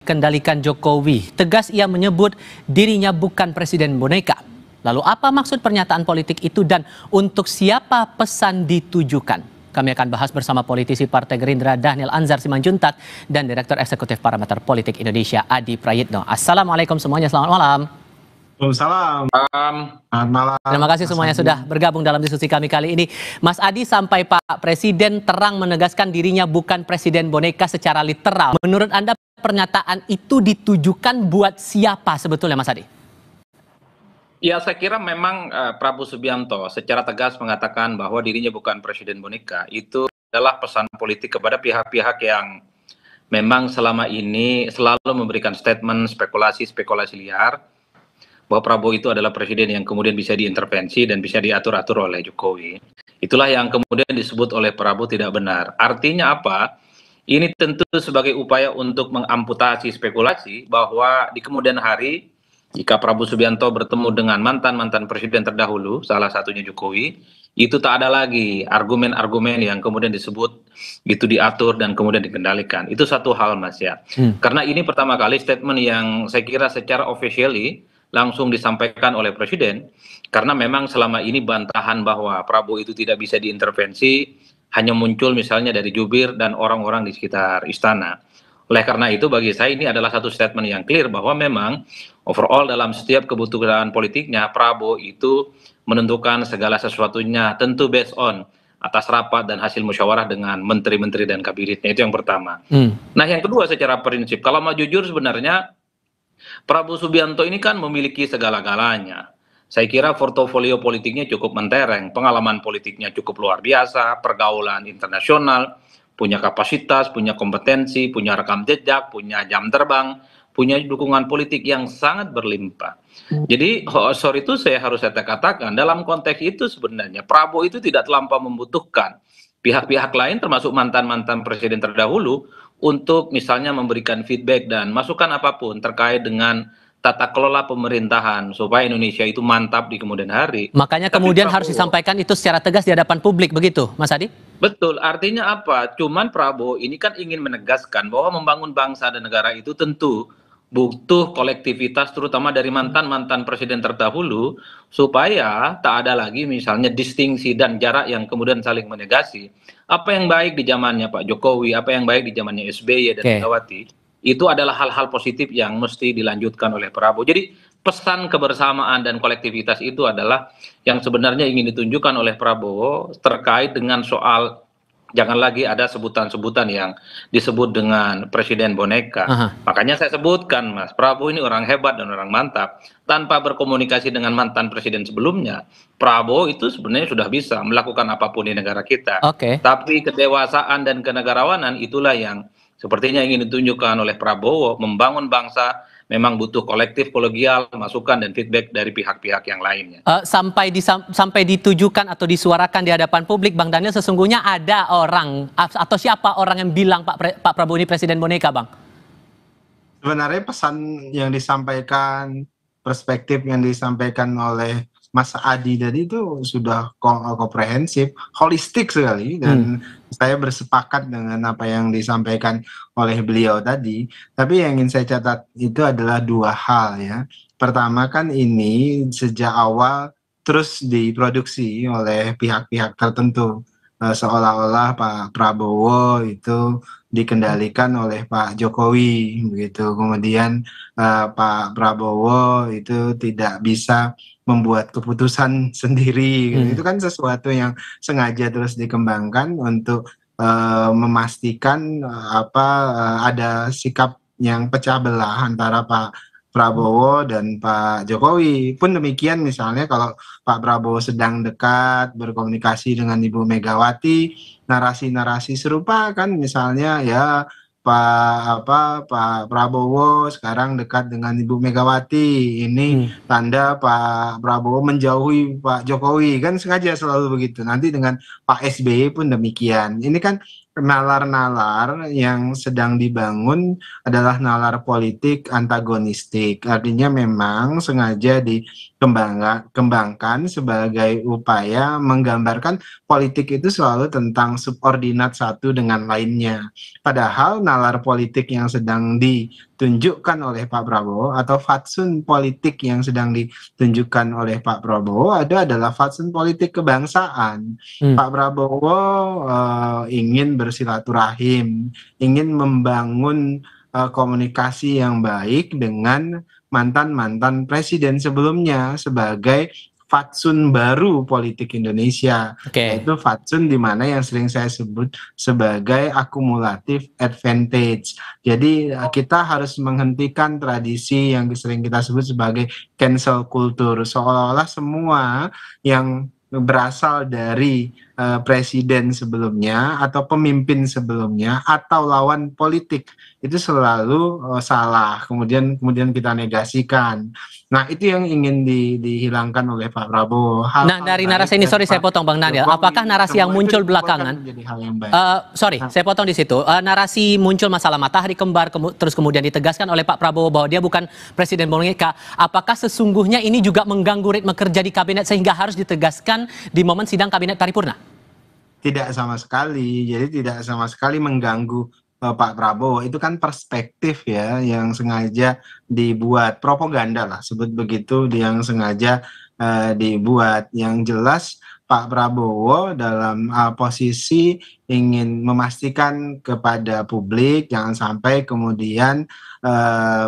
Kendalikan Jokowi. Tegas ia menyebut dirinya bukan presiden boneka. Lalu apa maksud pernyataan politik itu dan untuk siapa pesan ditujukan? Kami akan bahas bersama politisi Partai Gerindra Dhanil Anzar Simanjuntak dan Direktur Eksekutif Parameter Politik Indonesia Adi Prayitno. Assalamualaikum semuanya, selamat malam. Waalaikumsalam. Selamat malam. Terima kasih semuanya sudah bergabung dalam diskusi kami kali ini. Mas Adi, sampai Pak Presiden terang menegaskan dirinya bukan presiden boneka secara literal. Menurut Anda pernyataan itu ditujukan buat siapa sebetulnya, Mas Adi? Ya, saya kira memang Prabowo Subianto secara tegas mengatakan bahwa dirinya bukan presiden boneka. Itu adalah pesan politik kepada pihak-pihak yang memang selama ini selalu memberikan statement spekulasi-spekulasi liar bahwa Prabowo itu adalah presiden yang kemudian bisa diintervensi dan bisa diatur-atur oleh Jokowi. Itulah yang kemudian disebut oleh Prabowo tidak benar. Artinya apa? Ini tentu sebagai upaya untuk mengamputasi spekulasi bahwa di kemudian hari jika Prabowo Subianto bertemu dengan mantan-mantan presiden terdahulu, salah satunya Jokowi, itu tak ada lagi argumen-argumen yang kemudian disebut itu diatur dan kemudian dikendalikan. Itu satu hal, Mas, ya. Karena ini pertama kali statement yang saya kira secara officially langsung disampaikan oleh Presiden, karena memang selama ini bantahan bahwa Prabowo itu tidak bisa diintervensi hanya muncul misalnya dari jubir dan orang-orang di sekitar istana. Oleh karena itu bagi saya ini adalah satu statement yang clear bahwa memang overall dalam setiap kebutuhan politiknya Prabowo itu menentukan segala sesuatunya tentu based on atas rapat dan hasil musyawarah dengan menteri-menteri dan kabinetnya. Itu yang pertama. Nah, yang kedua secara prinsip, kalau mau jujur sebenarnya Prabowo Subianto ini kan memiliki segala-galanya. Saya kira portofolio politiknya cukup mentereng, pengalaman politiknya cukup luar biasa, pergaulan internasional, punya kapasitas, punya kompetensi, punya rekam jejak, punya jam terbang, punya dukungan politik yang sangat berlimpah. Jadi, sorry itu saya harus katakan, dalam konteks itu sebenarnya Prabowo itu tidak terlampau membutuhkan pihak-pihak lain termasuk mantan-mantan presiden terdahulu untuk misalnya memberikan feedback dan masukan apapun terkait dengan tata kelola pemerintahan supaya Indonesia itu mantap di kemudian hari. Makanya kemudian harus disampaikan itu secara tegas di hadapan publik, begitu, Mas Adi? Betul, artinya apa? Cuman Prabowo ini kan ingin menegaskan bahwa membangun bangsa dan negara itu tentu butuh kolektivitas terutama dari mantan-mantan presiden terdahulu supaya tak ada lagi misalnya distingsi dan jarak yang kemudian saling menegasi. Apa yang baik di zamannya Pak Jokowi, apa yang baik di zamannya SBY dan Megawati, itu adalah hal-hal positif yang mesti dilanjutkan oleh Prabowo. Jadi pesan kebersamaan dan kolektivitas itu adalah yang sebenarnya ingin ditunjukkan oleh Prabowo terkait dengan soal jangan lagi ada sebutan-sebutan yang disebut dengan presiden boneka. Makanya saya sebutkan, Mas, Prabowo ini orang hebat dan orang mantap. Tanpa berkomunikasi dengan mantan presiden sebelumnya, Prabowo itu sebenarnya sudah bisa melakukan apapun di negara kita. Tapi kedewasaan dan kenegarawanan itulah yang sepertinya ingin ditunjukkan oleh Prabowo. Membangun bangsa memang butuh kolektif, kolegial, masukan dan feedback dari pihak-pihak yang lainnya. Sampai ditujukan atau disuarakan di hadapan publik, Bang Dhanil, sesungguhnya ada orang atau siapa orang yang bilang Pak Prabowo ini presiden boneka, Bang? Sebenarnya pesan yang disampaikan, perspektif yang disampaikan oleh Mas Adi tadi itu sudah komprehensif, holistik sekali, dan saya bersepakat dengan apa yang disampaikan oleh beliau tadi. Tapi yang ingin saya catat itu adalah dua hal, ya. Pertama kan ini sejak awal terus diproduksi oleh pihak-pihak tertentu, seolah-olah Pak Prabowo itu dikendalikan oleh Pak Jokowi, begitu. Kemudian Pak Prabowo itu tidak bisa membuat keputusan sendiri, gitu. Itu kan sesuatu yang sengaja terus dikembangkan untuk memastikan ada sikap yang pecah belah antara Pak Prabowo dan Pak Jokowi. Pun demikian misalnya kalau Pak Prabowo sedang dekat berkomunikasi dengan Ibu Megawati, narasi-narasi serupa kan misalnya ya Pak Prabowo sekarang dekat dengan Ibu Megawati, ini tanda Pak Prabowo menjauhi Pak Jokowi, kan sengaja selalu begitu. Nanti dengan Pak SBY pun demikian. Ini kan nalar-nalar yang sedang dibangun adalah nalar politik antagonistik. Artinya memang sengaja dikembangkan sebagai upaya menggambarkan politik itu selalu tentang subordinat satu dengan lainnya. Padahal nalar politik yang sedang ditunjukkan oleh Pak Prabowo atau fatsun politik yang sedang ditunjukkan oleh Pak Prabowo adalah fatsun politik kebangsaan. Pak Prabowo ingin bersilaturahim, ingin membangun komunikasi yang baik dengan mantan-mantan presiden sebelumnya sebagai fatsun baru politik Indonesia, yaitu fatsun di mana yang sering saya sebut sebagai akumulatif advantage. Jadi kita harus menghentikan tradisi yang sering kita sebut sebagai cancel culture, seolah-olah semua yang berasal dari presiden sebelumnya atau pemimpin sebelumnya atau lawan politik itu selalu salah, kemudian kita negasikan. Nah, itu yang ingin dihilangkan oleh Pak Prabowo. Nah, dari narasi ini, sorry saya potong Bang Daniel, apakah narasi yang muncul belakangan, saya potong di situ, narasi muncul masalah matahari kembar, terus kemudian ditegaskan oleh Pak Prabowo bahwa dia bukan Presiden boneka, apakah sesungguhnya ini juga mengganggu ritme kerja di kabinet sehingga harus ditegaskan di momen sidang kabinet paripurna? Tidak sama sekali, jadi tidak sama sekali mengganggu Pak Prabowo. Itu kan perspektif ya yang sengaja dibuat, propaganda lah sebut begitu, yang sengaja dibuat. Yang jelas Pak Prabowo dalam posisi ingin memastikan kepada publik jangan sampai kemudian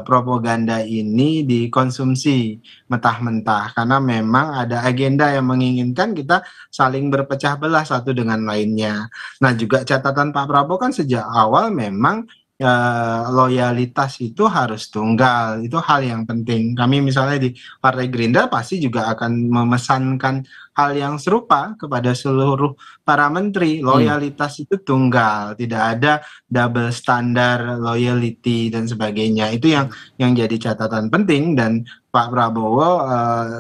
propaganda ini dikonsumsi mentah-mentah, karena memang ada agenda yang menginginkan kita saling berpecah belah satu dengan lainnya. Nah, juga catatan Pak Prabowo kan sejak awal memang loyalitas itu harus tunggal, itu hal yang penting. Kami misalnya di Partai Gerindra pasti juga akan memesankan hal yang serupa kepada seluruh para menteri. Loyalitas itu tunggal, tidak ada double standar loyalty dan sebagainya. Itu yang jadi catatan penting, dan Pak Prabowo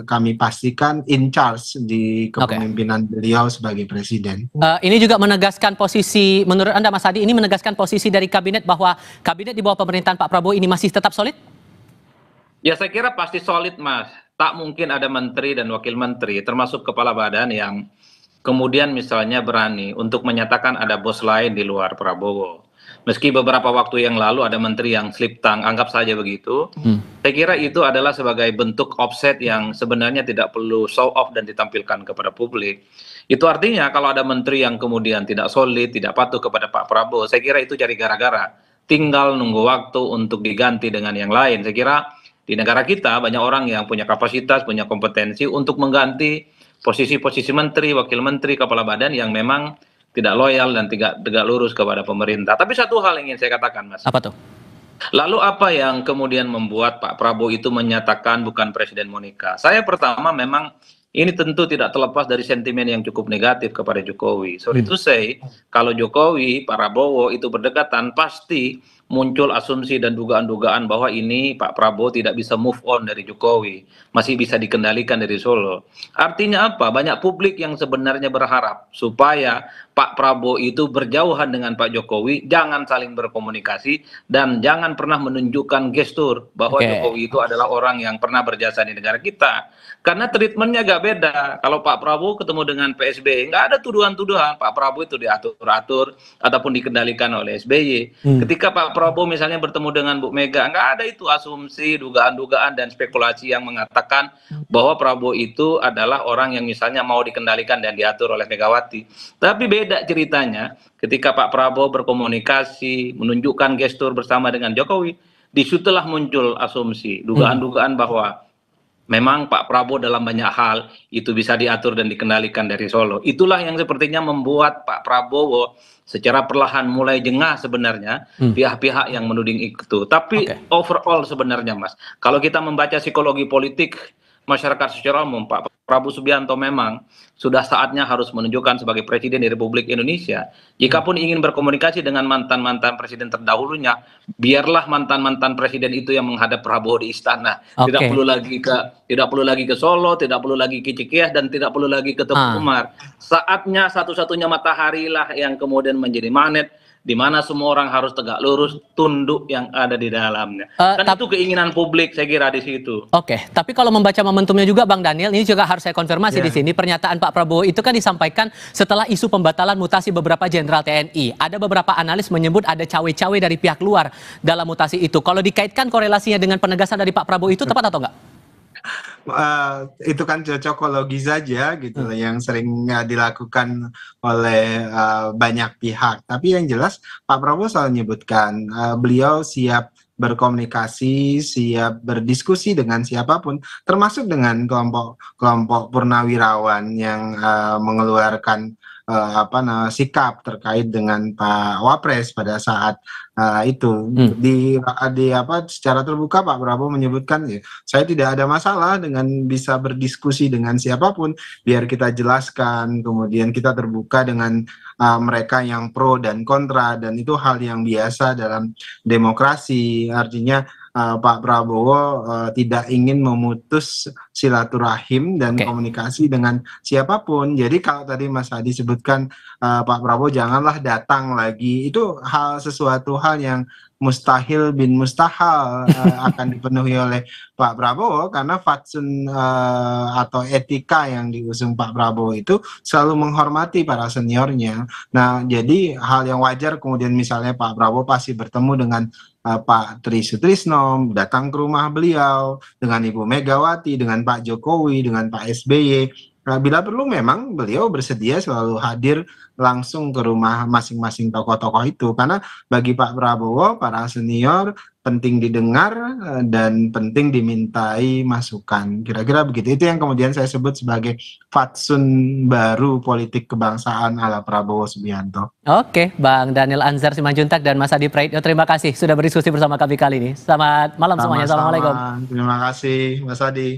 kami pastikan in charge di kepemimpinan beliau sebagai presiden. Ini juga menegaskan posisi, menurut Anda Mas Hadi, ini menegaskan posisi dari kabinet bahwa kabinet di bawah pemerintahan Pak Prabowo ini masih tetap solid? Ya, saya kira pasti solid, Mas. Tak mungkin ada menteri dan wakil menteri, termasuk kepala badan, yang kemudian misalnya berani untuk menyatakan ada bos lain di luar Prabowo. Meski beberapa waktu yang lalu ada menteri yang slip tang, anggap saja begitu. Saya kira itu adalah sebagai bentuk offset yang sebenarnya tidak perlu show off dan ditampilkan kepada publik. Itu artinya kalau ada menteri yang kemudian tidak solid, tidak patuh kepada Pak Prabowo, saya kira itu cari gara-gara. Tinggal nunggu waktu untuk diganti dengan yang lain. Saya kira di negara kita banyak orang yang punya kapasitas, punya kompetensi untuk mengganti posisi-posisi menteri, wakil menteri, kepala badan yang memang tidak loyal dan tidak tegak lurus kepada pemerintah. Tapi satu hal yang ingin saya katakan, Mas. Apa tuh? Lalu apa yang kemudian membuat Pak Prabowo itu menyatakan bukan Presiden Monica? Saya pertama memang ini tentu tidak terlepas dari sentimen yang cukup negatif kepada Jokowi. Sorry to say, kalau Jokowi, Pak Prabowo itu berdekatan, pasti muncul asumsi dan dugaan-dugaan bahwa ini Pak Prabowo tidak bisa move on dari Jokowi, masih bisa dikendalikan dari Solo. Artinya apa? Banyak publik yang sebenarnya berharap supaya Pak Prabowo itu berjauhan dengan Pak Jokowi, jangan saling berkomunikasi, dan jangan pernah menunjukkan gestur bahwa Jokowi itu adalah orang yang pernah berjasa di negara kita. Karena treatmentnya agak beda. Kalau Pak Prabowo ketemu dengan PSBY, nggak ada tuduhan-tuduhan Pak Prabowo itu diatur-atur ataupun dikendalikan oleh SBY. Ketika Pak Prabowo misalnya bertemu dengan Bu Mega, nggak ada itu asumsi, dugaan-dugaan dan spekulasi yang mengatakan bahwa Prabowo itu adalah orang yang misalnya mau dikendalikan dan diatur oleh Megawati. Tapi beda ceritanya ketika Pak Prabowo berkomunikasi, menunjukkan gestur bersama dengan Jokowi, disitulah muncul asumsi, dugaan-dugaan bahwa memang Pak Prabowo dalam banyak hal itu bisa diatur dan dikendalikan dari Solo. Itulah yang sepertinya membuat Pak Prabowo secara perlahan mulai jengah sebenarnya pihak-pihak yang menuding itu. Tapi overall sebenarnya, Mas, kalau kita membaca psikologi politik masyarakat secara umum, Pak Prabowo Subianto memang sudah saatnya harus menunjukkan sebagai presiden di Republik Indonesia. Jikapun ingin berkomunikasi dengan mantan-mantan presiden terdahulunya, biarlah mantan-mantan presiden itu yang menghadap Prabowo di istana. Tidak perlu lagi ke Solo, tidak perlu lagi ke Cikeas, dan tidak perlu lagi ke Teguh Umar. Saatnya satu-satunya matahari lah yang kemudian menjadi magnet di mana semua orang harus tegak lurus, tunduk yang ada di dalamnya. Itu keinginan publik saya kira di situ. Oke, tapi kalau membaca momentumnya juga Bang Daniel, ini juga harus saya konfirmasi di sini. Pernyataan Pak Prabowo itu kan disampaikan setelah isu pembatalan mutasi beberapa jenderal TNI. Ada beberapa analis menyebut ada cawe-cawe dari pihak luar dalam mutasi itu. Kalau dikaitkan korelasinya dengan penegasan dari Pak Prabowo itu tepat atau enggak? Itu kan cocokologi saja gitu yang sering dilakukan oleh banyak pihak. Tapi yang jelas Pak Prabowo selalu menyebutkan beliau siap berkomunikasi, siap berdiskusi dengan siapapun, termasuk dengan kelompok purnawirawan yang mengeluarkan sikap terkait dengan Pak Wapres pada saat itu. Secara terbuka Pak Prabowo menyebutkan, saya tidak ada masalah dengan bisa berdiskusi dengan siapapun, biar kita jelaskan, kemudian kita terbuka dengan mereka yang pro dan kontra, dan itu hal yang biasa dalam demokrasi. Artinya Pak Prabowo tidak ingin memutus silaturahim dan komunikasi dengan siapapun. Jadi kalau tadi Mas Adi sebutkan Pak Prabowo janganlah datang lagi, itu sesuatu hal yang mustahil bin mustahil akan dipenuhi oleh Pak Prabowo, karena fatsun atau etika yang diusung Pak Prabowo itu selalu menghormati para seniornya. Nah, jadi hal yang wajar kemudian misalnya Pak Prabowo pasti bertemu dengan Pak Tri Sutrisno, datang ke rumah beliau, dengan Ibu Megawati, dengan Pak Jokowi, dengan Pak SBY. Bila perlu memang beliau bersedia selalu hadir langsung ke rumah masing-masing tokoh-tokoh itu, karena bagi Pak Prabowo para senior penting didengar dan penting dimintai masukan. Kira-kira begitu. Itu yang kemudian saya sebut sebagai fatsun baru politik kebangsaan ala Prabowo Subianto. Oke, Bang Daniel Anzar Simanjuntak dan Mas Adi Praetno, terima kasih sudah berdiskusi bersama kami kali ini. Selamat malam semuanya. Assalamualaikum. Terima kasih Mas Adi.